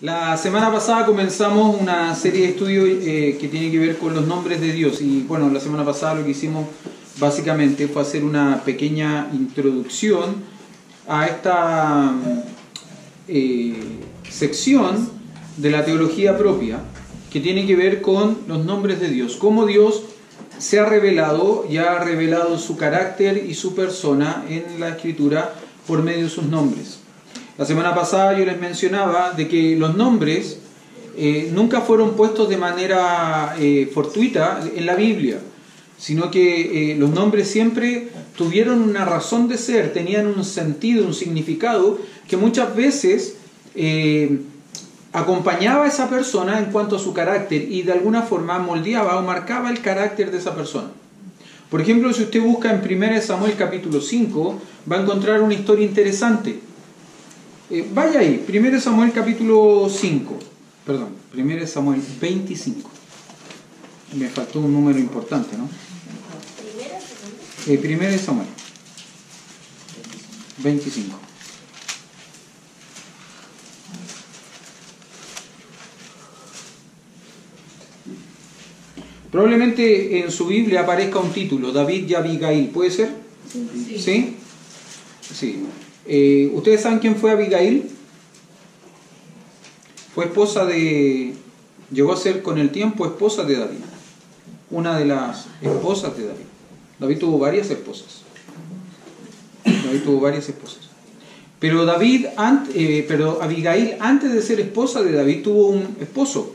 La semana pasada comenzamos una serie de estudios que tiene que ver con los nombres de Dios y bueno, la semana pasada lo que hicimos básicamente fue hacer una pequeña introducción a esta sección de la teología propia que tiene que ver con los nombres de Dios, cómo Dios se ha revelado y ha revelado su carácter y su persona en la Escritura por medio de sus nombres. La semana pasada yo les mencionaba de que los nombres nunca fueron puestos de manera fortuita en la Biblia, sino que los nombres siempre tuvieron una razón de ser, tenían un sentido, un significado que muchas veces acompañaba a esa persona en cuanto a su carácter y de alguna forma moldeaba o marcaba el carácter de esa persona. Por ejemplo, si usted busca en 1 Samuel capítulo 5, va a encontrar una historia interesante. Vaya ahí, 1 Samuel capítulo 5, perdón, 1 Samuel 25. Me faltó un número importante, ¿no? 1 Samuel 25. Probablemente en su Biblia aparezca un título, David y Abigail, ¿puede ser? Sí. ¿Sí? Sí. ¿Ustedes saben quién fue Abigail? Fue esposa de... Llegó a ser con el tiempo esposa de David. Una de las esposas de David. David tuvo varias esposas. Pero Abigail, antes de ser esposa de David, tuvo un esposo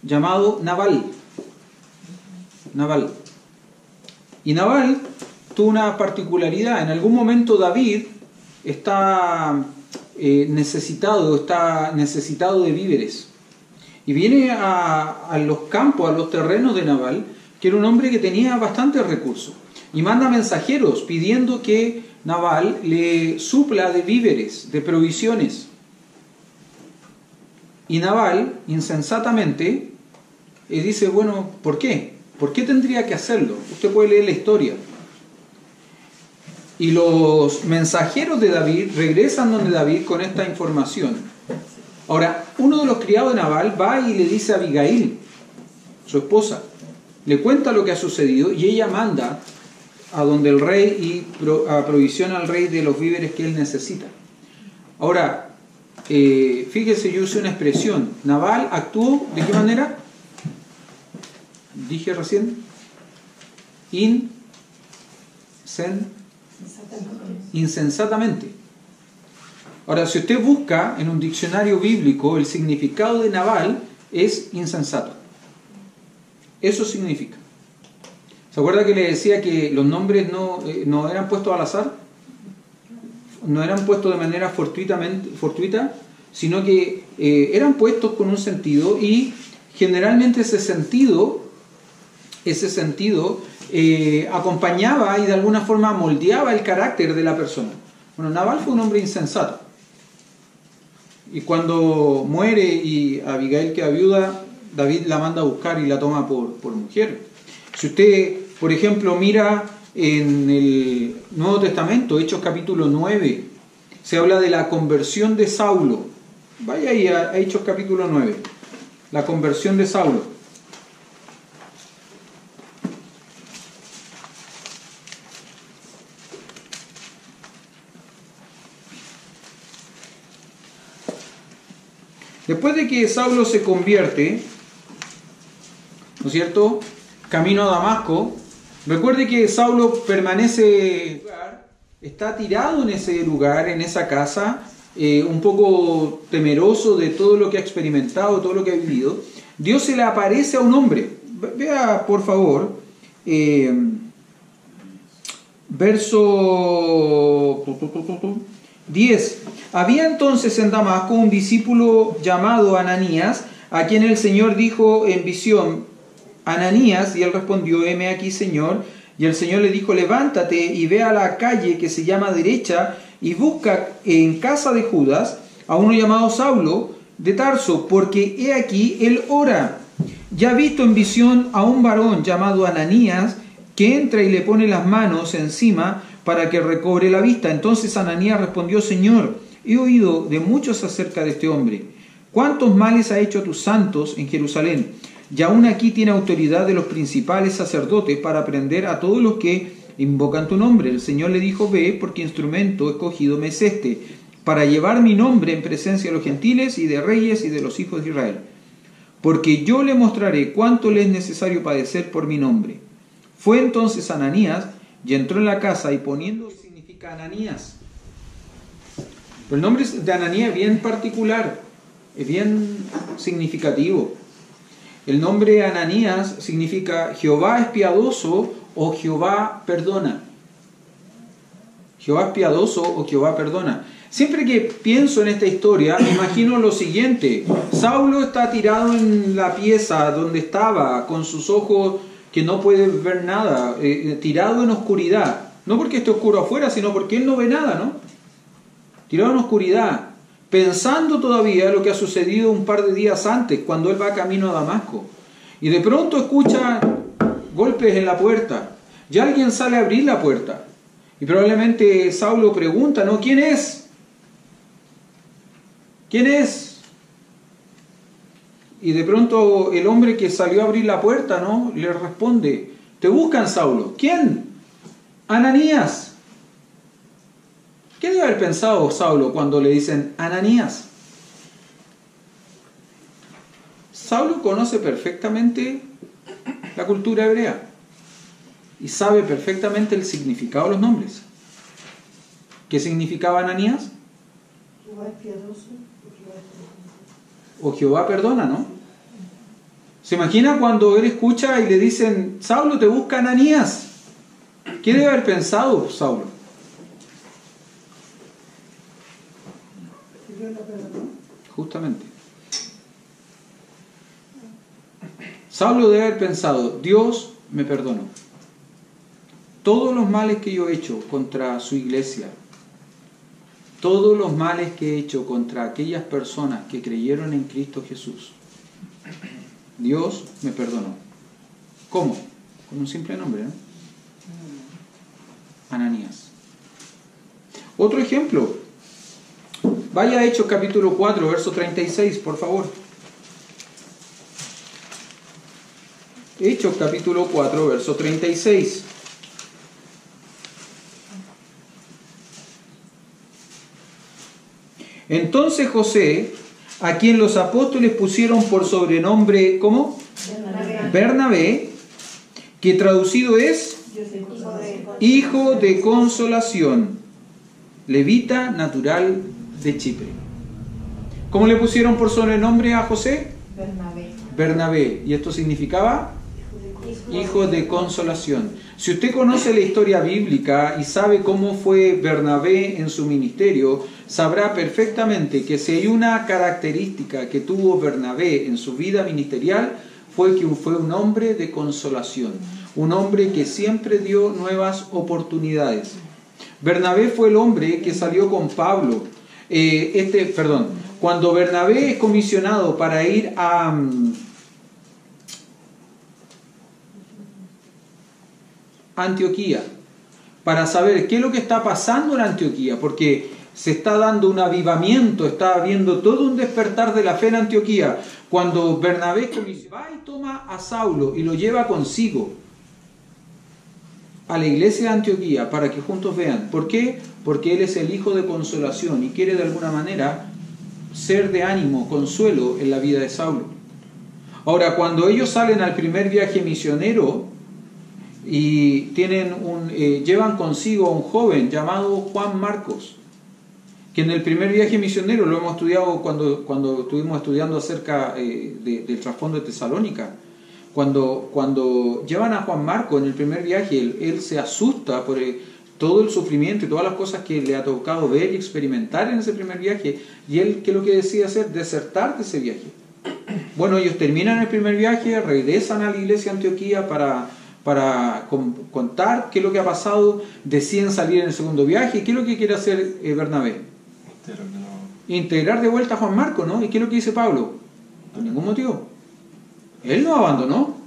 llamado Nabal. Y Nabal tuvo una particularidad. En algún momento David está necesitado de víveres. Y viene a los campos, a los terrenos de Nabal, que era un hombre que tenía bastantes recursos. Y manda mensajeros pidiendo que Nabal le supla de víveres, de provisiones. Y Nabal, insensatamente, dice, bueno, ¿por qué? ¿Por qué tendría que hacerlo? Usted puede leer la historia. Y los mensajeros de David regresan donde David con esta información. Ahora, uno de los criados de Nabal va y le dice a Abigail, su esposa, le cuenta lo que ha sucedido y ella manda a donde el rey y aprovisiona al rey de los víveres que él necesita. Ahora, fíjese, yo usé una expresión. Nabal actuó, ¿de qué manera? Dije recién, insensatamente. Ahora, si usted busca en un diccionario bíblico, el significado de Nabal es insensato. Eso significa. ¿Se acuerda que le decía que los nombres no eran puestos al azar? No eran puestos de manera fortuita, sino que eran puestos con un sentido y generalmente ese sentido acompañaba y de alguna forma moldeaba el carácter de la persona. Bueno, Nabal fue un hombre insensato. Y cuando muere y Abigail queda viuda, David la manda a buscar y la toma por mujer. Si usted, por ejemplo, mira en el Nuevo Testamento, Hechos capítulo 9, se habla de la conversión de Saulo. Vaya ahí a Hechos capítulo 9, la conversión de Saulo. Después de que Saulo se convierte, ¿no es cierto?, camino a Damasco, recuerde que Saulo permanece, está tirado en ese lugar, en esa casa, un poco temeroso de todo lo que ha experimentado, todo lo que ha vivido. Dios se le aparece a un hombre. Vea, por favor, verso 10. Había entonces en Damasco un discípulo llamado Ananías, a quien el Señor dijo en visión, Ananías, y él respondió, heme aquí, Señor. Y el Señor le dijo, levántate y ve a la calle que se llama Derecha y busca en casa de Judas a uno llamado Saulo de Tarso, porque he aquí él ora. Ya ha visto en visión a un varón llamado Ananías que entra y le pone las manos encima para que recobre la vista. Entonces Ananías respondió, Señor, he oído de muchos acerca de este hombre, ¿Cuántos males ha hecho a tus santos en Jerusalén? Y aún aquí tiene autoridad de los principales sacerdotes para prender a todos los que invocan tu nombre. El Señor le dijo, ve, porque instrumento escogido me es este, para llevar mi nombre en presencia de los gentiles y de reyes y de los hijos de Israel. Porque yo le mostraré cuánto le es necesario padecer por mi nombre. Fue entonces Ananías y entró en la casa y poniendo... ¿Qué significa Ananías? El nombre de Ananías es bien particular, es bien significativo. El nombre Ananías significa Jehová es piadoso o Jehová perdona. Jehová es piadoso o Jehová perdona. Siempre que pienso en esta historia, me imagino lo siguiente. Saulo está tirado en la pieza donde estaba, con sus ojos que no puede ver nada, tirado en oscuridad. No porque esté oscuro afuera, sino porque él no ve nada, ¿no? Tirado en oscuridad, pensando todavía lo que ha sucedido un par de días antes, cuando él va camino a Damasco. Y de pronto escucha golpes en la puerta. Y alguien sale a abrir la puerta. Y probablemente Saulo pregunta, ¿no? ¿Quién es? ¿Quién es? Y de pronto el hombre que salió a abrir la puerta, ¿no? Le responde, te buscan, Saulo. ¿Quién? Ananías. ¿Qué debe haber pensado Saulo cuando le dicen Ananías? Saulo conoce perfectamente la cultura hebrea y sabe perfectamente el significado de los nombres. ¿Qué significaba Ananías? Jehová es piadoso. O Jehová perdona, ¿no? ¿Se imagina cuando él escucha y le dicen, Saulo, te busca Ananías? ¿Qué debe haber pensado Saulo? Justamente. Saulo debe haber pensado, Dios me perdonó. Todos los males que yo he hecho contra su iglesia, todos los males que he hecho contra aquellas personas que creyeron en Cristo Jesús, Dios me perdonó. ¿Cómo? Con un simple nombre, ¿no? Ananías. Otro ejemplo. Vaya a Hechos capítulo 4, verso 36, por favor. Hechos capítulo 4, verso 36. Entonces José, a quien los apóstoles pusieron por sobrenombre, ¿cómo? Bernabé, que traducido es hijo de consolación, levita natural de Chipre. ¿Cómo le pusieron por sobrenombre a José? Bernabé. ¿Y esto significaba? Hijo de consolación. Si usted conoce la historia bíblica y sabe cómo fue Bernabé en su ministerio, sabrá perfectamente que si hay una característica que tuvo Bernabé en su vida ministerial, fue que fue un hombre de consolación, un hombre que siempre dio nuevas oportunidades. Bernabé fue el hombre que salió con Pablo. Cuando Bernabé es comisionado para ir a Antioquía, para saber qué es lo que está pasando en Antioquía, porque se está dando un avivamiento, está habiendo todo un despertar de la fe en Antioquía. Cuando Bernabé va y toma a Saulo y lo lleva consigo a la iglesia de Antioquía para que juntos vean. ¿Por qué? Porque él es el hijo de consolación y quiere de alguna manera ser de ánimo, consuelo en la vida de Saulo. Ahora, cuando ellos salen al primer viaje misionero y llevan consigo a un joven llamado Juan Marcos, que en el primer viaje misionero lo hemos estudiado cuando estuvimos estudiando acerca del trasfondo de Tesalónica. Cuando llevan a Juan Marcos en el primer viaje, él se asusta por todo el sufrimiento y todas las cosas que le ha tocado ver y experimentar en ese primer viaje, y él, ¿qué es lo que decide hacer? Desertar de ese viaje. Bueno, ellos terminan el primer viaje, regresan a la iglesia de Antioquía para contar qué es lo que ha pasado, deciden salir en el segundo viaje. ¿Qué es lo que quiere hacer Bernabé? Integrar de vuelta a Juan Marcos, ¿no? ¿Y qué es lo que dice Pablo? Por ningún motivo. Él no abandonó.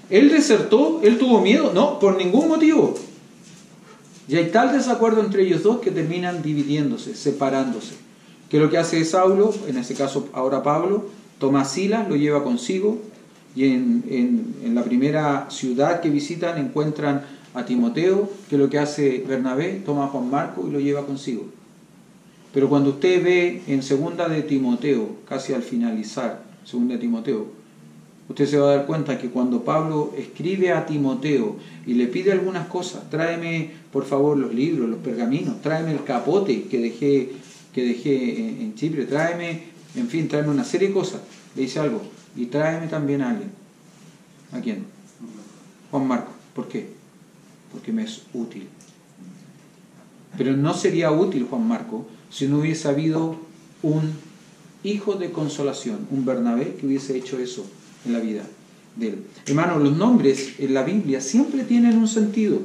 Él desertó, él tuvo miedo. No, por ningún motivo. Y hay tal desacuerdo entre ellos dos que terminan dividiéndose, separándose. ¿Qué es lo que hace Saulo? En este caso ahora Pablo, toma a Silas, lo lleva consigo, y en la primera ciudad que visitan encuentran a Timoteo. ¿Qué es lo que hace Bernabé? Toma a Juan Marco y lo lleva consigo. Pero cuando usted ve en segunda de Timoteo, casi al finalizar, segunda de Timoteo, usted se va a dar cuenta que cuando Pablo escribe a Timoteo y le pide algunas cosas, tráeme por favor los libros, los pergaminos, tráeme el capote que dejé en Chipre, tráeme una serie de cosas, le dice algo, y tráeme también a alguien. ¿A quién? Juan Marco. ¿Por qué? Porque me es útil. Pero no sería útil Juan Marco si no hubiese habido un hijo de consolación, un Bernabé que hubiese hecho eso en la vida de él. Hermanos, los nombres en la Biblia siempre tienen un sentido,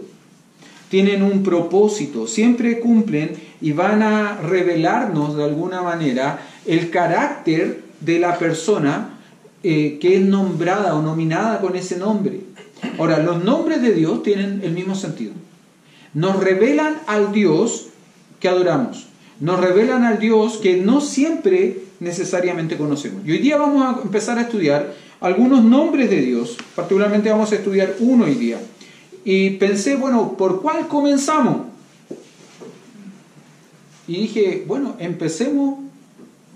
tienen un propósito, siempre cumplen y van a revelarnos de alguna manera el carácter de la persona que es nombrada o nominada con ese nombre. Ahora, los nombres de Dios tienen el mismo sentido. Nos revelan al Dios que adoramos. Nos revelan al Dios que no siempre necesariamente conocemos. Y hoy día vamos a empezar a estudiar algunos nombres de Dios. Particularmente vamos a estudiar uno hoy día. Y pensé, bueno, ¿por cuál comenzamos? Y dije, bueno, empecemos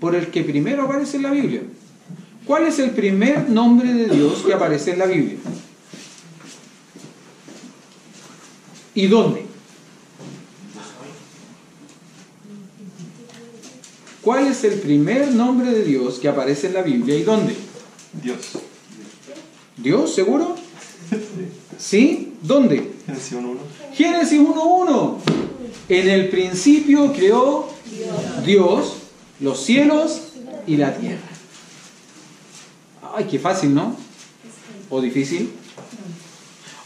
por el que primero aparece en la Biblia. ¿Cuál es el primer nombre de Dios que aparece en la Biblia? ¿Y dónde? ¿Cuál es el primer nombre de Dios que aparece en la Biblia y dónde? Dios. ¿Dios? ¿Seguro? ¿Sí? ¿Dónde? Génesis 1.1. Génesis 1.1. En el principio creó Dios los cielos y la tierra. Ay, qué fácil, ¿no? ¿O difícil?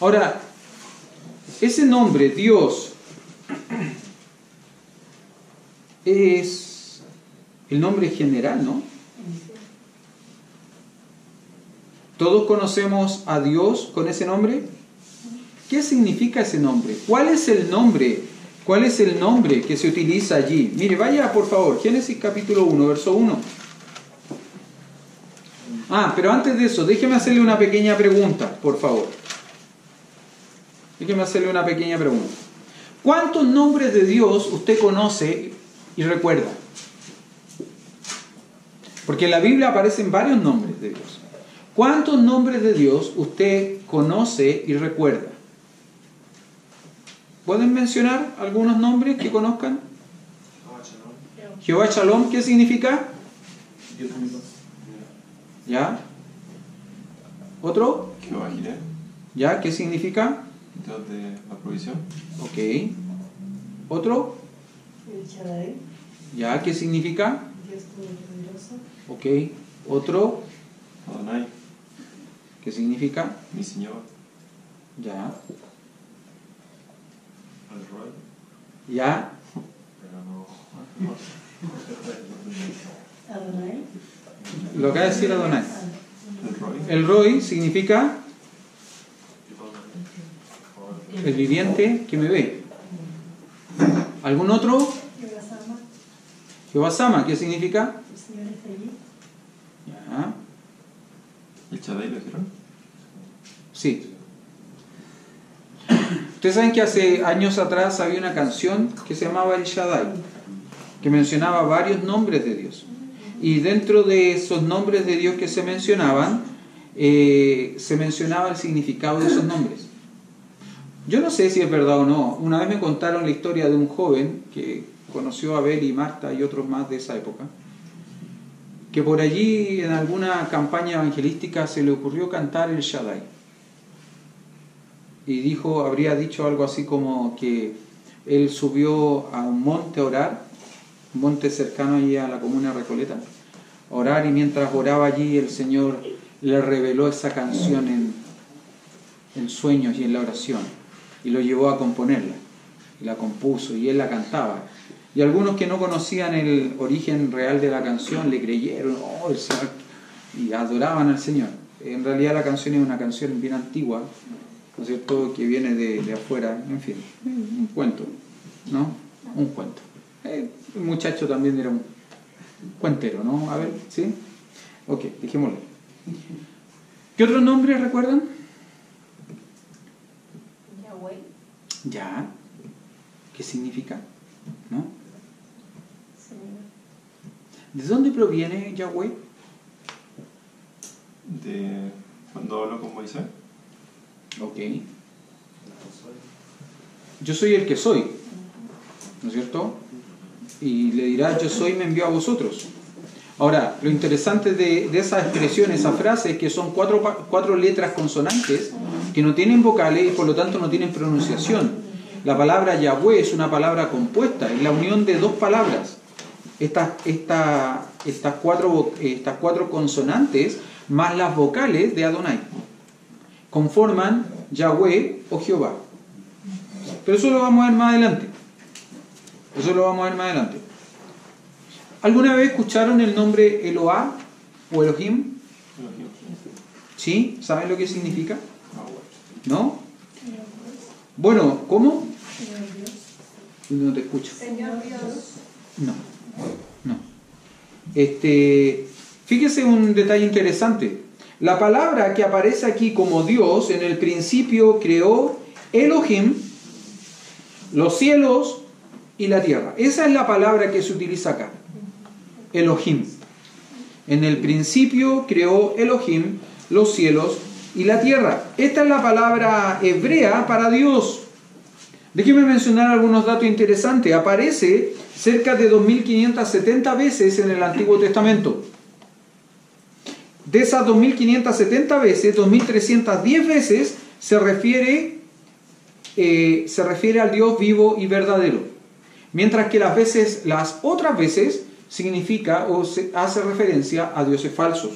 Ahora, ese nombre, Dios, es el nombre general, ¿no? ¿Todos conocemos a Dios con ese nombre? ¿Qué significa ese nombre? ¿Cuál es el nombre? ¿Cuál es el nombre que se utiliza allí? Mire, vaya por favor, Génesis capítulo 1, verso 1. Pero antes de eso, déjeme hacerle una pequeña pregunta, por favor. Déjeme hacerle una pequeña pregunta. ¿Cuántos nombres de Dios usted conoce y recuerda? Porque en la Biblia aparecen varios nombres de Dios. ¿Cuántos nombres de Dios usted conoce y recuerda? ¿Pueden mencionar algunos nombres que conozcan? Jehová Shalom, ¿qué significa? Dios único. ¿Ya? ¿Otro? Jehová Jireh, ¿Ya? ¿Qué significa? Dios de la provisión. Ok. ¿Otro? El Shaddai, ¿Ya? ¿Qué significa? Dios Todopoderoso. Ok. ¿Otro? Adonai, ¿Qué significa? mi Señor. ¿Ya? El Roy, ¿Ya? pero no. Adonai. Lo acaba de decir Adonai. El Roy, El Roy significa el viviente que me ve. ¿Algún otro? Jehová Sama, Jehová Sama, ¿qué significa? el Señor está allí. Ya. el Shaddai, ¿lo dijeron? Sí. Ustedes saben que hace años atrás había una canción que se llamaba El Shaddai, que mencionaba varios nombres de Dios. Y dentro de esos nombres de Dios que se mencionaban, se mencionaba el significado de esos nombres. Yo no sé si es verdad o no. Una vez me contaron la historia de un joven que conoció a Abel y Marta y otros más de esa época, que por allí en alguna campaña evangelística se le ocurrió cantar el Shaddai. Y habría dicho algo así como que él subió a un monte a orar, un monte cercano allí a la comuna de Recoleta, a orar, y mientras oraba allí el Señor le reveló esa canción en sueños y en la oración, y lo llevó a componerla, y la compuso, y él la cantaba. Y algunos que no conocían el origen real de la canción le creyeron, el Señor, y adoraban al Señor. En realidad la canción es una canción bien antigua, ¿no es cierto?, que viene de afuera, en fin, un cuento, ¿no? Un cuento. El muchacho también era Cuentero, ¿no? A ver, ¿sí? Ok, dejémoslo. ¿Qué otros nombres recuerdan? Yahweh. Ya. ¿Qué significa? ¿No? Señor. ¿De dónde proviene Yahweh? De cuando habló con Moisés. Ok. Yo soy el que soy, ¿no es cierto? Y le dirá, yo soy, me envió a vosotros. Ahora, lo interesante de esa expresión, esa frase, es que son cuatro letras consonantes que no tienen vocales y por lo tanto no tienen pronunciación. La palabra Yahweh es una palabra compuesta, es la unión de dos palabras. Estas cuatro consonantes más las vocales de Adonai conforman Yahweh o Jehová. Pero eso lo vamos a ver más adelante. ¿Alguna vez escucharon el nombre Eloah o Elohim? ¿Sí? ¿Saben lo que significa? ¿No? Bueno, ¿cómo? Señor Dios. No te escucho. Señor Dios. No. Fíjese un detalle interesante. La palabra que aparece aquí como Dios, en el principio creó Elohim, los cielos y la tierra. Esa es la palabra que se utiliza acá. Elohim. En el principio creó Elohim los cielos y la tierra. Esta es la palabra hebrea para Dios. Déjeme mencionar algunos datos interesantes. Aparece cerca de 2570 veces en el Antiguo Testamento. De esas 2570 veces, 2310 veces se refiere al Dios vivo y verdadero. Mientras que las otras veces significa o se hace referencia a dioses falsos.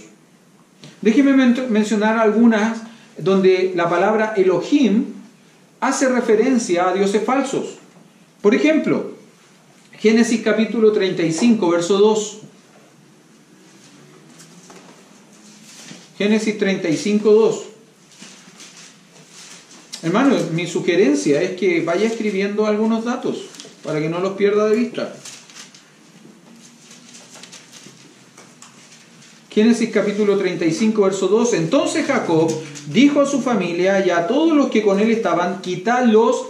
Déjenme mencionar algunas donde la palabra Elohim hace referencia a dioses falsos. Por ejemplo, Génesis capítulo 35, verso 2. Génesis 35, 2. Hermano, mi sugerencia es que vaya escribiendo algunos datos para que no los pierda de vista. Génesis capítulo 35, verso 2. Entonces Jacob dijo a su familia y a todos los que con él estaban: quitad los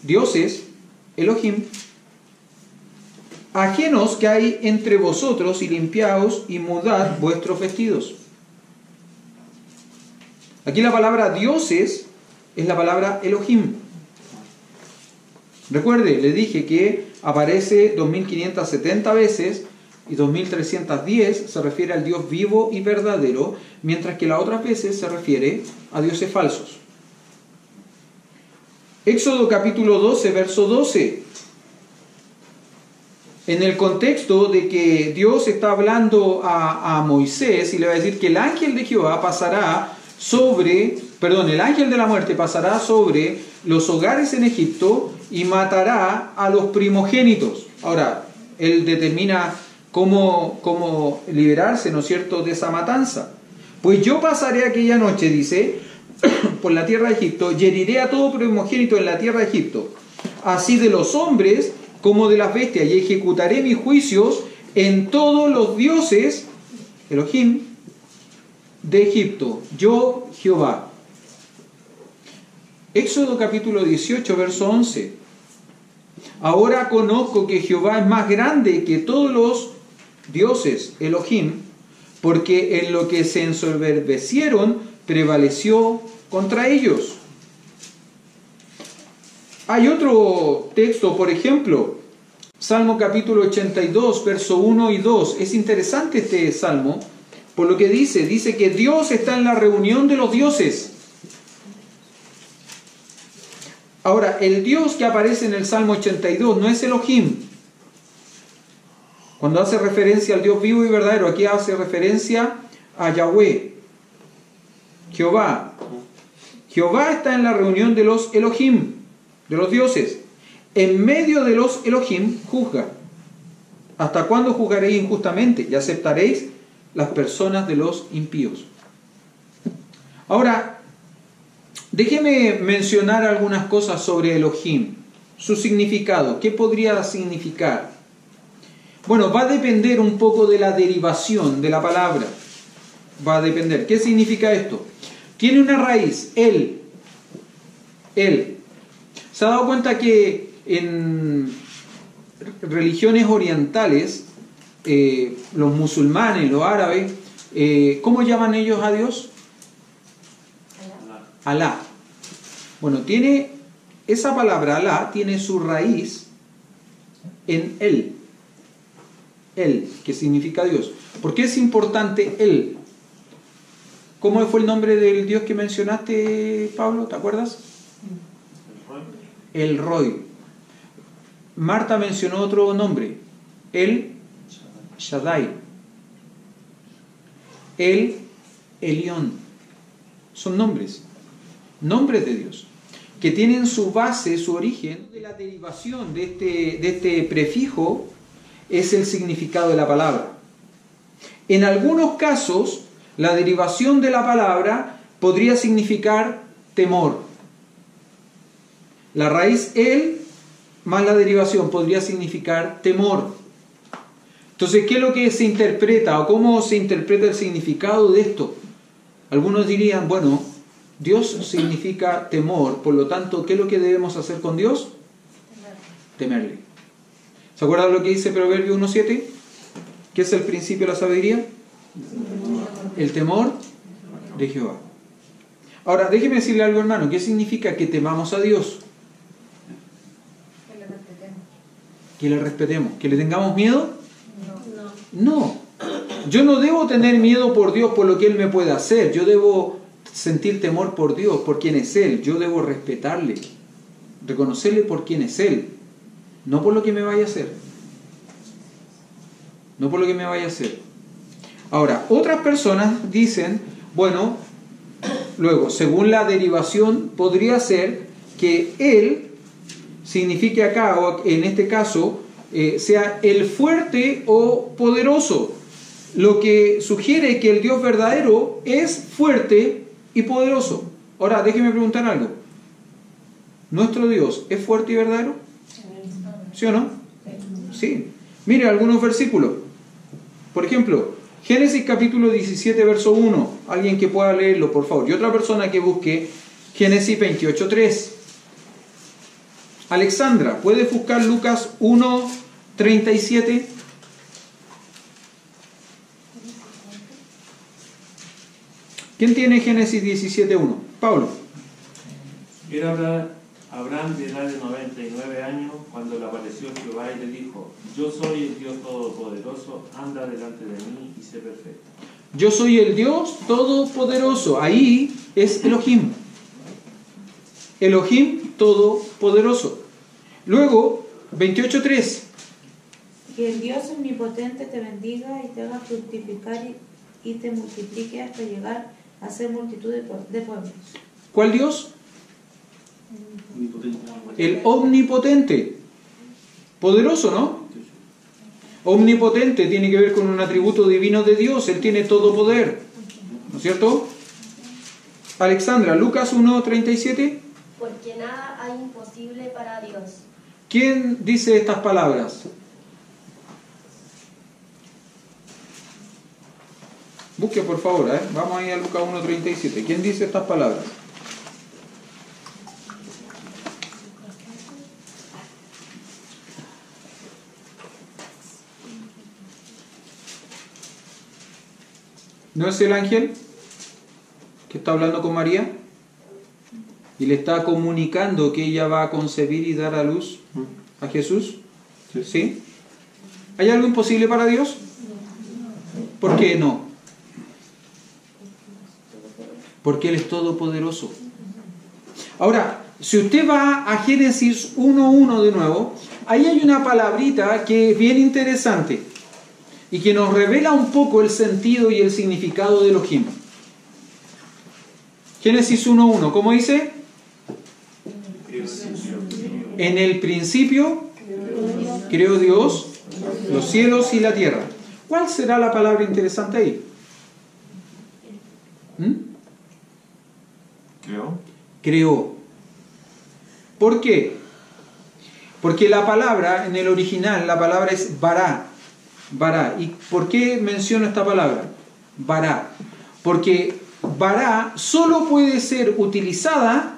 dioses, Elohim, ajenos que hay entre vosotros, y limpiaos y mudad vuestros vestidos. Aquí la palabra dioses es la palabra Elohim. Recuerde, le dije que aparece 2570 veces y 2310 se refiere al Dios vivo y verdadero, mientras que las otras veces se refiere a dioses falsos. Éxodo capítulo 12, verso 12. En el contexto de que Dios está hablando a Moisés y le va a decir que el ángel de Jehová el ángel de la muerte pasará sobre los hogares en Egipto y matará a los primogénitos. Ahora, él determina cómo liberarse, ¿no es cierto?, de esa matanza. Pues yo pasaré aquella noche, dice, por la tierra de Egipto, y heriré a todo primogénito en la tierra de Egipto, así de los hombres como de las bestias, y ejecutaré mis juicios en todos los dioses, Elohim, de Egipto, yo Jehová. Éxodo capítulo 18, verso 11. Ahora conozco que Jehová es más grande que todos los dioses, Elohim, porque en lo que se ensoberbecieron prevaleció contra ellos. Hay otro texto, por ejemplo, Salmo capítulo 82, verso 1 y 2. Es interesante este salmo, por lo que dice que Dios está en la reunión de los dioses. Ahora, el Dios que aparece en el Salmo 82 no es Elohim. Cuando hace referencia al Dios vivo y verdadero, aquí hace referencia a Yahweh, Jehová. Jehová está en la reunión de los Elohim, de los dioses. En medio de los Elohim juzga. ¿Hasta cuándo juzgaréis injustamente y aceptaréis las personas de los impíos? Ahora, déjeme mencionar algunas cosas sobre Elohim, su significado. ¿Qué podría significar? Bueno, va a depender un poco de la derivación de la palabra. Va a depender. ¿Qué significa esto? Tiene una raíz, él. Él. ¿Se ha dado cuenta que en religiones orientales, los musulmanes, los árabes, ¿cómo llaman ellos a Dios? Alá. Bueno, tiene esa palabra Alá tiene su raíz en él. Él, que significa Dios. ¿Por qué es importante él? ¿Cómo fue el nombre del Dios que mencionaste, Pablo? ¿Te acuerdas? El Roy. Marta mencionó otro nombre. El Shaddai. El Elión. Son nombres. Nombres de Dios. Que tienen su base, su origen, de la derivación de este prefijo es el significado de la palabra. En algunos casos, la derivación de la palabra podría significar temor. La raíz el más la derivación podría significar temor. Entonces, ¿qué es lo que se interpreta o cómo se interpreta el significado de esto? Algunos dirían, bueno, Dios significa temor, por lo tanto, ¿qué es lo que debemos hacer con Dios? Temerle. ¿Se acuerdan lo que dice Proverbio 1.7? ¿Qué es el principio de la sabiduría? El temor de Jehová. Ahora, déjeme decirle algo, hermano. ¿Qué significa que temamos a Dios? Que le respetemos. Que le respetemos. ¿Que le tengamos miedo? No. No. Yo no debo tener miedo por Dios por lo que Él me puede hacer. Yo debo sentir temor por Dios, por quién es Él. Yo debo respetarle, reconocerle por quién es Él, no por lo que me vaya a hacer. No por lo que me vaya a hacer. Ahora, otras personas dicen, bueno, luego, según la derivación, podría ser que Él signifique acá, o en este caso, sea el fuerte o poderoso, lo que sugiere que el Dios verdadero es fuerte y poderoso. Ahora, déjeme preguntar algo. ¿Nuestro Dios es fuerte y verdadero? ¿Sí o no? Sí. Mire algunos versículos. Por ejemplo, Génesis capítulo 17, verso 1. Alguien que pueda leerlo, por favor. Y otra persona que busque Génesis 28, 3. Alexandra, ¿puedes buscar Lucas 1, 37? ¿Quién tiene Génesis 17, 1? Pablo. Era Abraham de edad de 99 años cuando le apareció Jehová y le dijo: Yo soy el Dios Todopoderoso, anda delante de mí y sé perfecto. Yo soy el Dios Todopoderoso. Ahí es Elohim. Elohim Todopoderoso. Luego, 28.3. Que el Dios omnipotente te bendiga y te haga fructificar y te multiplique hasta llegar a ser multitud de pueblos. ¿Cuál Dios? El omnipotente. Poderoso, ¿no? Omnipotente tiene que ver con un atributo divino de Dios. Él tiene todo poder. ¿No es cierto? Alexandra, Lucas 1:37. Porque nada hay imposible para Dios. ¿Quién dice estas palabras? Busque por favor, vamos ahí a Lucas 1:37. ¿Quién dice estas palabras? ¿No es el ángel que está hablando con María? Y le está comunicando que ella va a concebir y dar a luz a Jesús. ¿Sí? ¿Hay algo imposible para Dios? ¿Por qué no? Porque Él es todopoderoso. Ahora, si usted va a Génesis 1:1 de nuevo, ahí hay una palabrita que es bien interesante y que nos revela un poco el sentido y el significado de Elohim. Génesis 1:1, ¿cómo dice? En el principio creó Dios los cielos y la tierra. ¿Cuál será la palabra interesante ahí? Creó. ¿Por qué? Porque la palabra, en el original, la palabra es bará. Bará. ¿Y por qué menciono esta palabra? Bará. Porque bará solo puede ser utilizada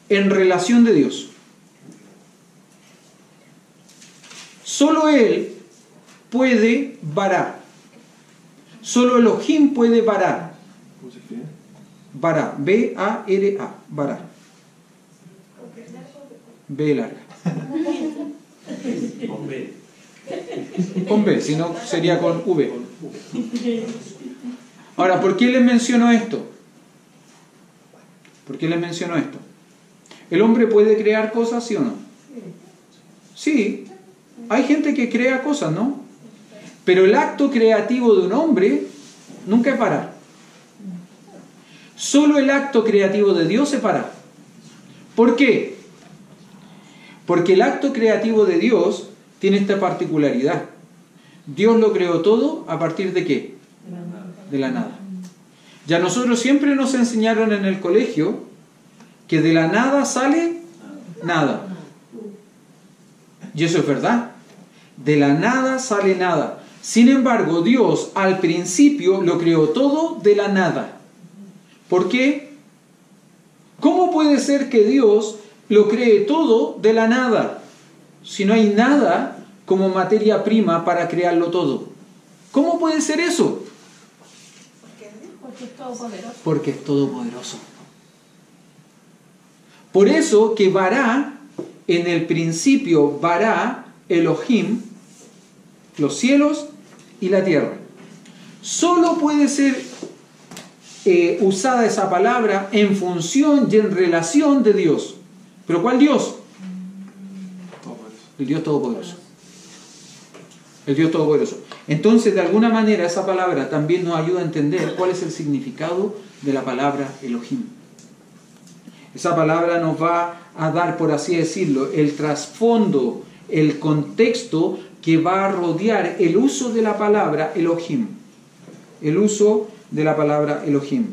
en relación de Dios. Solo Él puede barar. Solo Elohim puede barar. ¿Cómo se escribe? Bará. B-A-R-A. Bará. B larga. Con B. Con B, si no sería con V. Ahora, ¿por qué les menciono esto? ¿Por qué les menciono esto? ¿El hombre puede crear cosas, sí o no? Sí. Hay gente que crea cosas, ¿no? Pero el acto creativo de un hombre nunca es parar. Solo el acto creativo de Dios es parar. ¿Por qué? Porque el acto creativo de Dios tiene esta particularidad. Dios lo creó todo ¿a partir de qué? De la nada. Ya nosotros siempre nos enseñaron en el colegio que de la nada sale nada. Y eso es verdad. De la nada sale nada. Sin embargo, Dios al principio lo creó todo de la nada. ¿Por qué? ¿Cómo puede ser que Dios lo cree todo de la nada si no hay nada como materia prima para crearlo todo? ¿Cómo puede ser eso? Porque es todopoderoso. Porque es todopoderoso. Por eso que Bará, en el principio, Bará, Elohim, los cielos y la tierra. Solo puede ser usada esa palabra en función y en relación de Dios. ¿Pero cuál Dios? El Dios Todopoderoso. El Dios Todopoderoso. Entonces, de alguna manera, esa palabra también nos ayuda a entender cuál es el significado de la palabra Elohim. Esa palabra nos va a dar, por así decirlo, el trasfondo, el contexto que va a rodear el uso de la palabra Elohim. El uso de la palabra Elohim.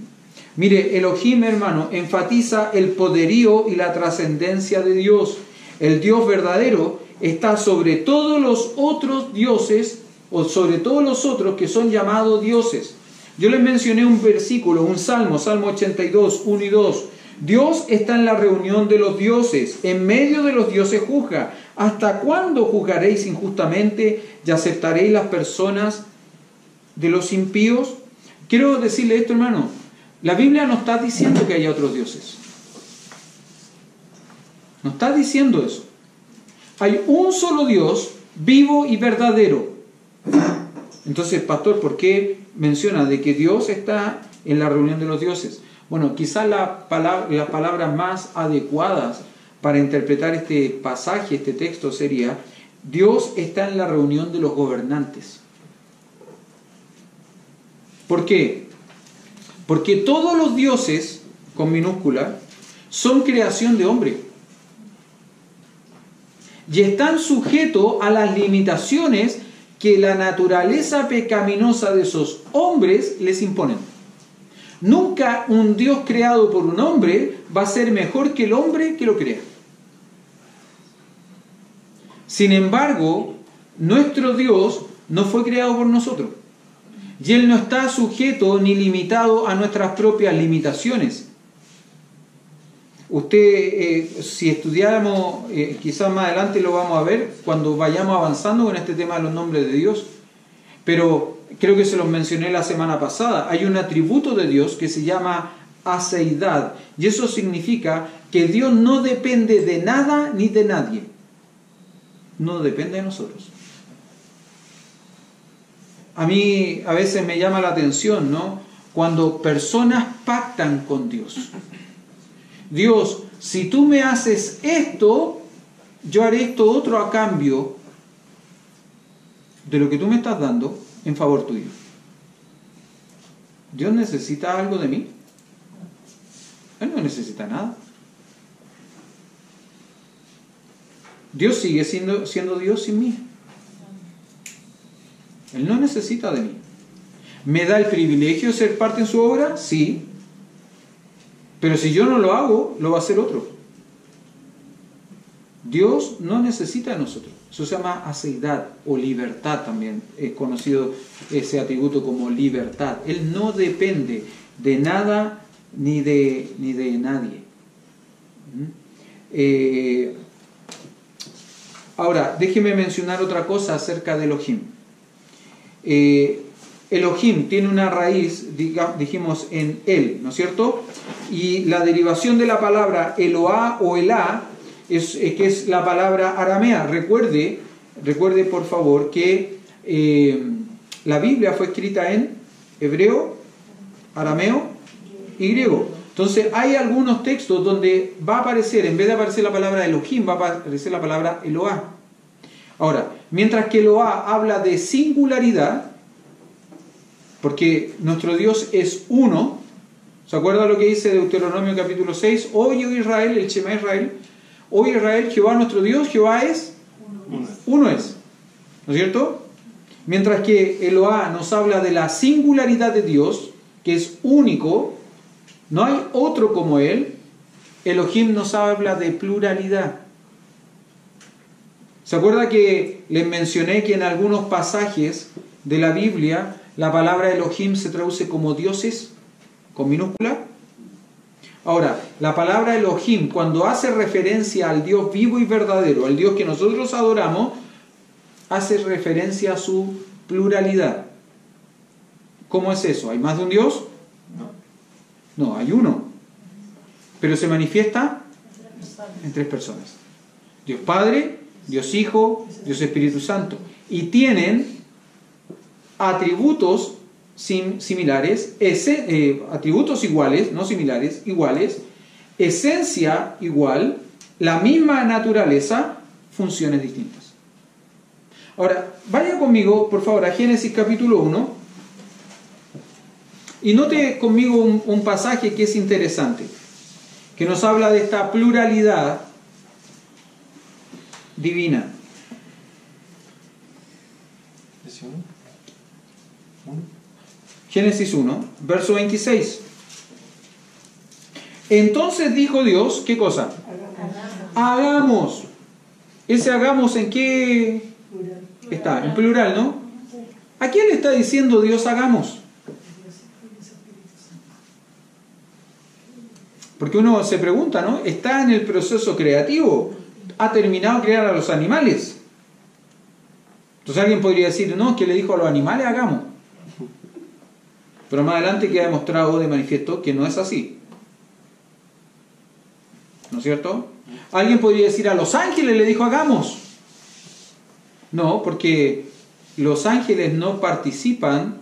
Mire, Elohim, hermano, enfatiza el poderío y la trascendencia de Dios. El Dios verdadero está sobre todos los otros dioses o sobre todos los otros que son llamados dioses. Yo les mencioné un versículo, un salmo, Salmo 82, 1 y 2. Dios está en la reunión de los dioses, en medio de los dioses juzga. ¿Hasta cuándo juzgaréis injustamente y aceptaréis las personas de los impíos? Quiero decirle esto, hermano. La Biblia no está diciendo que haya otros dioses. No está diciendo eso. Hay un solo Dios, vivo y verdadero. Entonces, pastor, ¿por qué menciona de que Dios está en la reunión de los dioses? Bueno, quizás las palabras más adecuadas para interpretar este pasaje, este texto, sería: Dios está en la reunión de los gobernantes. ¿Por qué? Porque todos los dioses, con minúscula, son creación de hombre. Y están sujetos a las limitaciones que la naturaleza pecaminosa de esos hombres les imponen. Nunca un Dios creado por un hombre va a ser mejor que el hombre que lo crea. Sin embargo, nuestro Dios no fue creado por nosotros. Y Él no está sujeto ni limitado a nuestras propias limitaciones. Usted, si estudiáramos, quizás más adelante lo vamos a ver cuando vayamos avanzando con este tema de los nombres de Dios. Pero creo que se los mencioné la semana pasada. Hay un atributo de Dios que se llama aceidad. Y eso significa que Dios no depende de nada ni de nadie. No depende de nosotros. A mí a veces me llama la atención, ¿no? Cuando personas pactan con Dios. Dios, si tú me haces esto, yo haré esto otro a cambio de lo que tú me estás dando en favor tuyo. ¿Dios necesita algo de mí? Él no necesita nada. Dios sigue siendo Dios sin mí. Él no necesita de mí. ¿Me da el privilegio de ser parte en su obra? Sí. Pero si yo no lo hago, lo va a hacer otro. Dios no necesita de nosotros. Eso se llama aseidad o libertad también. Es conocido ese atributo como libertad. Él no depende de nada ni de nadie. Ahora, déjeme mencionar otra cosa acerca de Elohim. Elohim tiene una raíz, dijimos, en él, ¿no es cierto? Y la derivación de la palabra Eloá o Elá, que es la palabra aramea. Recuerde por favor que la Biblia fue escrita en hebreo, arameo y griego. Entonces hay algunos textos donde va a aparecer, en vez de aparecer la palabra Elohim, va a aparecer la palabra Eloá. Ahora, mientras que Eloá habla de singularidad, porque nuestro Dios es uno, ¿se acuerda lo que dice Deuteronomio capítulo 6? Oye Israel, el Shema Israel, oye Israel, Jehová nuestro Dios, Jehová es uno es, ¿no es cierto? Mientras que Eloá nos habla de la singularidad de Dios, que es único, no hay otro como Él. Elohim nos habla de pluralidad. ¿Se acuerda que les mencioné que en algunos pasajes de la Biblia la palabra Elohim se traduce como dioses, con minúscula? Ahora, la palabra Elohim, cuando hace referencia al Dios vivo y verdadero, al Dios que nosotros adoramos, hace referencia a su pluralidad. ¿Cómo es eso? ¿Hay más de un Dios? No, hay uno. Pero se manifiesta en tres personas. Dios Padre, Dios Hijo, Dios Espíritu Santo. Y tienen atributos similares, atributos iguales, no similares, iguales, esencia igual, la misma naturaleza, funciones distintas. Ahora, vaya conmigo, por favor, a Génesis capítulo 1 y note conmigo un pasaje que es interesante, que nos habla de esta pluralidad divina. 11. Génesis 1, verso 26. Entonces dijo Dios, ¿qué cosa? Hagamos. Ese hagamos, ¿en qué está? En plural, ¿no? ¿A quién le está diciendo Dios hagamos? Porque uno se pregunta, ¿no? Está en el proceso creativo. Ha terminado de crear a los animales. Entonces alguien podría decir, no, que le dijo a los animales hagamos. Pero más adelante queda demostrado de manifiesto que no es así. ¿No es cierto? Alguien podría decir a los ángeles le dijo hagamos. No, porque los ángeles no participan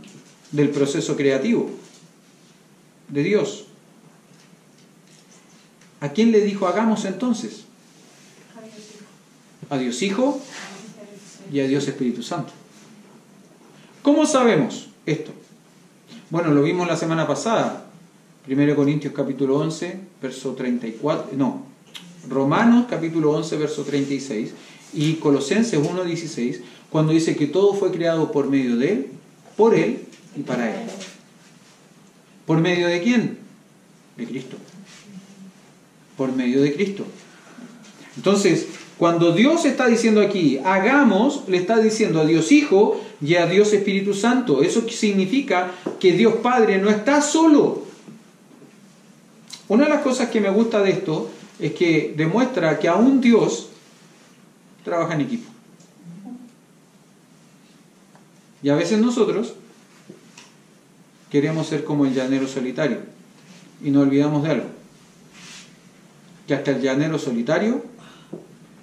del proceso creativo de Dios. ¿A quién le dijo hagamos entonces? A Dios Hijo y a Dios Espíritu Santo. ¿Cómo sabemos esto? Bueno, lo vimos la semana pasada. 1 Corintios capítulo 11, verso 34. No, Romanos capítulo 11, verso 36. Y Colosenses 1, 16. Cuando dice que todo fue creado por medio de Él, por Él y para Él. ¿Por medio de quién? De Cristo. Por medio de Cristo. Entonces, cuando Dios está diciendo aquí, hagamos, le está diciendo a Dios Hijo y a Dios Espíritu Santo. Eso significa que Dios Padre no está solo. Una de las cosas que me gusta de esto es que demuestra que aún Dios trabaja en equipo. Y a veces nosotros queremos ser como el llanero solitario y nos olvidamos de algo. Que hasta el llanero solitario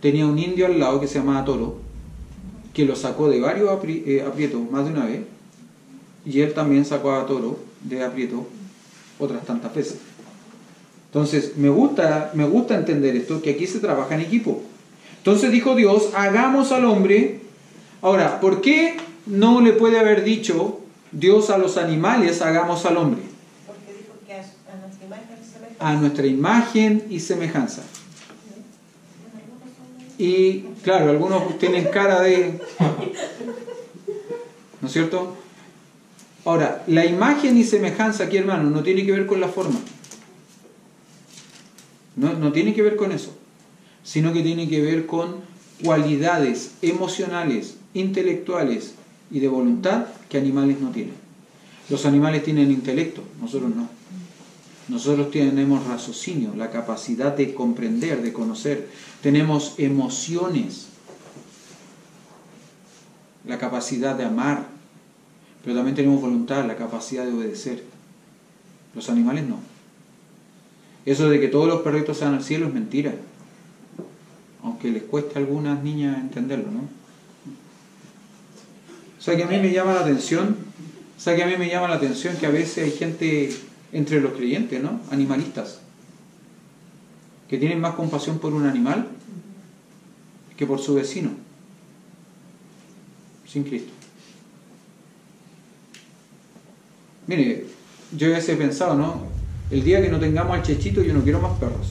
tenía un indio al lado que se llamaba Toro, que lo sacó de varios aprietos más de una vez, y él también sacó a Toro de aprieto otras tantas veces. Entonces me gusta entender esto, que aquí se trabaja en equipo. Entonces dijo Dios, hagamos al hombre. Ahora, ¿por qué no le puede haber dicho Dios a los animales, hagamos al hombre? Porque dijo que a nuestra imagen y semejanza. A nuestra imagen y semejanza. Y claro, algunos tienen cara de... ¿No es cierto? Ahora, la imagen y semejanza aquí, hermano, no tiene que ver con la forma. No tiene que ver con eso. Sino que tiene que ver con cualidades emocionales, intelectuales y de voluntad que animales no tienen. Los animales tienen intelecto, nosotros no. Nosotros tenemos raciocinio, la capacidad de comprender, de conocer. Tenemos emociones, la capacidad de amar, pero también tenemos voluntad, la capacidad de obedecer. Los animales no. Eso de que todos los perritos se van al cielo es mentira, aunque les cueste a algunas niñas entenderlo, ¿no? O sea que a mí me llama la atención, que a veces hay gente entre los creyentes, ¿no? Animalistas, que tienen más compasión por un animal que por su vecino, sin Cristo. Mire, yo a veces he pensado, ¿no? El día que no tengamos al Chechito, yo no quiero más perros,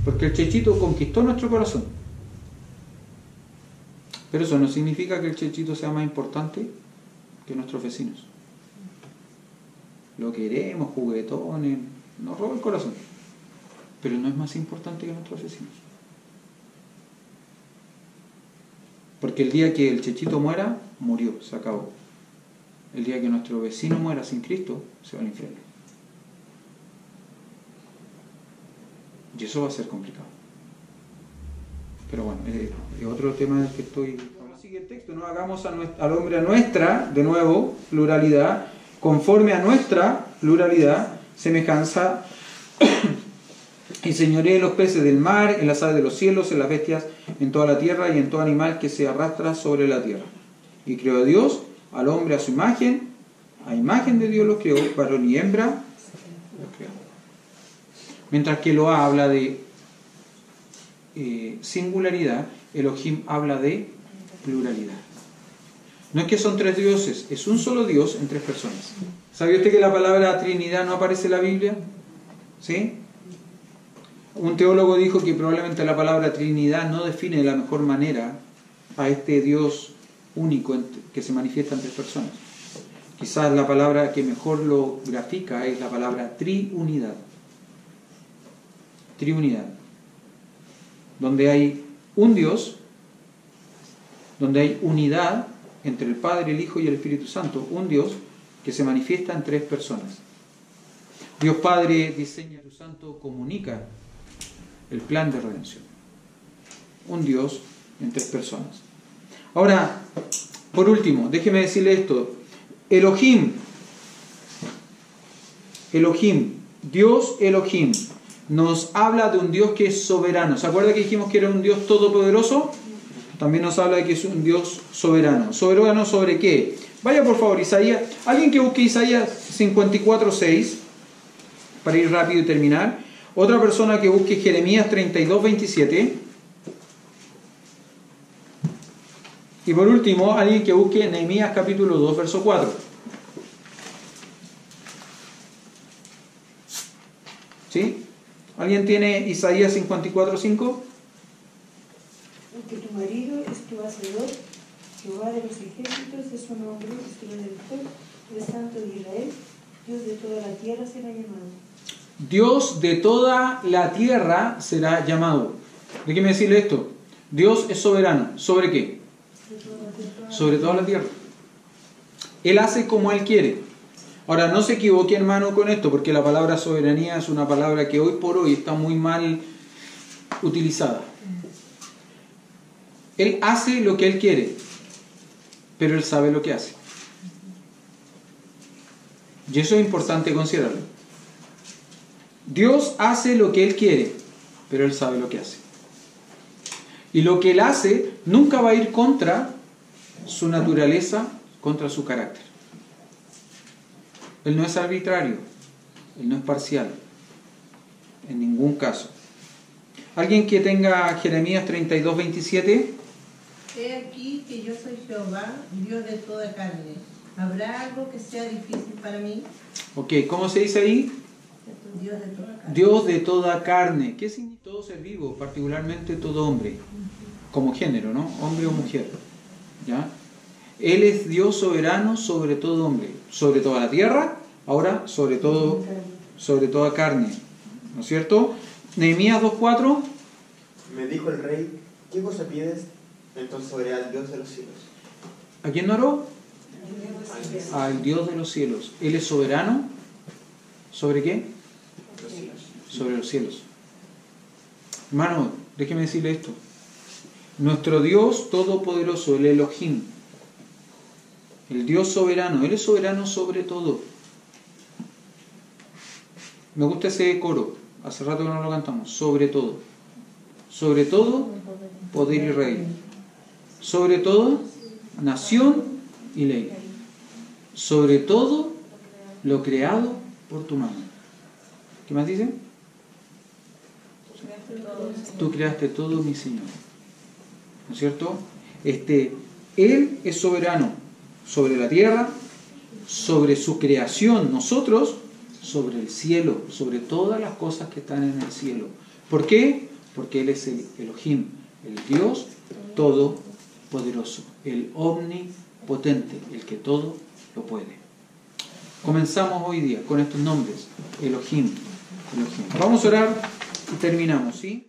porque el Chechito conquistó nuestro corazón. Pero eso no significa que el Chechito sea más importante que nuestros vecinos. Lo queremos, juguetones, nos roba el corazón, pero no es más importante que nuestros vecinos. Porque el día que el Chechito muera, murió, se acabó. El día que nuestro vecino muera sin Cristo, se va al infierno. Y eso va a ser complicado. Pero bueno, es otro tema del que estoy... Ahora sigue el texto, no hagamos al hombre a nuestra, de nuevo, pluralidad, conforme a nuestra pluralidad, semejanza, y señoree en los peces del mar, en las aves de los cielos, en las bestias, en toda la tierra y en todo animal que se arrastra sobre la tierra. Y creó Dios al hombre a su imagen, a imagen de Dios lo creó, varón y hembra lo creó. Mientras que Eloá habla de singularidad, Elohim habla de pluralidad. No es que son tres dioses, es un solo Dios en tres personas. ¿Sabía usted que la palabra Trinidad no aparece en la Biblia? ¿Sí? Un teólogo dijo que probablemente la palabra Trinidad no define de la mejor manera a este Dios único que se manifiesta en tres personas. Quizás la palabra que mejor lo grafica es la palabra triunidad. Triunidad. Donde hay un Dios, donde hay unidad entre el Padre, el Hijo y el Espíritu Santo. Un Dios que se manifiesta en tres personas. Dios Padre diseña, Espíritu Santo comunica el plan de redención. Un Dios en tres personas. Ahora, por último, déjeme decirle esto. Elohim, Dios Elohim, nos habla de un Dios que es soberano. ¿Se acuerda que dijimos que era un Dios todopoderoso? También nos habla de que es un Dios soberano. ¿Soberano sobre qué? Vaya por favor, Isaías. Alguien que busque Isaías 54:6 para ir rápido y terminar. Otra persona que busque Jeremías 32:27. Y por último, alguien que busque Nehemías capítulo 2, verso 4. ¿Sí? ¿Alguien tiene Isaías 54:5? Porque tu marido es tu hacedor, Jehová de los ejércitos es su nombre, es tu benedictor, el Santo de Israel, Dios de toda la tierra será llamado. Dios de toda la tierra será llamado. Déjeme decirle esto. Dios es soberano. ¿Sobre qué? Sobre toda la tierra. Él hace como Él quiere. Ahora, no se equivoque, hermano, con esto, porque la palabra soberanía es una palabra que hoy por hoy está muy mal utilizada. Él hace lo que Él quiere, pero Él sabe lo que hace. Y eso es importante considerarlo. Dios hace lo que Él quiere, pero Él sabe lo que hace. Y lo que Él hace nunca va a ir contra su naturaleza, contra su carácter. Él no es arbitrario, Él no es parcial, en ningún caso. ¿Alguien que tenga Jeremías 32:27? He aquí que yo soy Jehová, Dios de toda carne. ¿Habrá algo que sea difícil para mí? Ok, ¿cómo se dice ahí? Dios de toda carne. Dios de toda carne. ¿Qué significa? Todo ser vivo, particularmente todo hombre, como género, ¿no? Hombre o mujer. ¿Ya? Él es Dios soberano sobre todo hombre, sobre toda la tierra, ahora sobre toda carne. ¿No es cierto? Nehemías 2:4. Me dijo el rey, ¿qué cosa pides? Entonces oré al Dios de los cielos. ¿A quién no oró? Al Dios de los cielos. Él es soberano. ¿Sobre qué? Los cielos. Sobre los cielos. Hermano, déjeme decirle esto. Nuestro Dios todopoderoso, el Elohim, el Dios soberano, Él es soberano sobre todo. Me gusta ese coro, hace rato que no lo cantamos. Sobre todo. Sobre todo, poder y rey. Sobre todo, nación y ley. Sobre todo, lo creado por tu mano. ¿Qué más dice? Tú creaste todo, mi Señor. ¿No es cierto? Él es soberano sobre la tierra, sobre su creación, nosotros, sobre el cielo, sobre todas las cosas que están en el cielo. ¿Por qué? Porque Él es el Elohim, el Dios todopoderoso, el omnipotente, el que todo lo puede. Comenzamos hoy día con estos nombres, Elohim, Elohim. Vamos a orar y terminamos, ¿sí?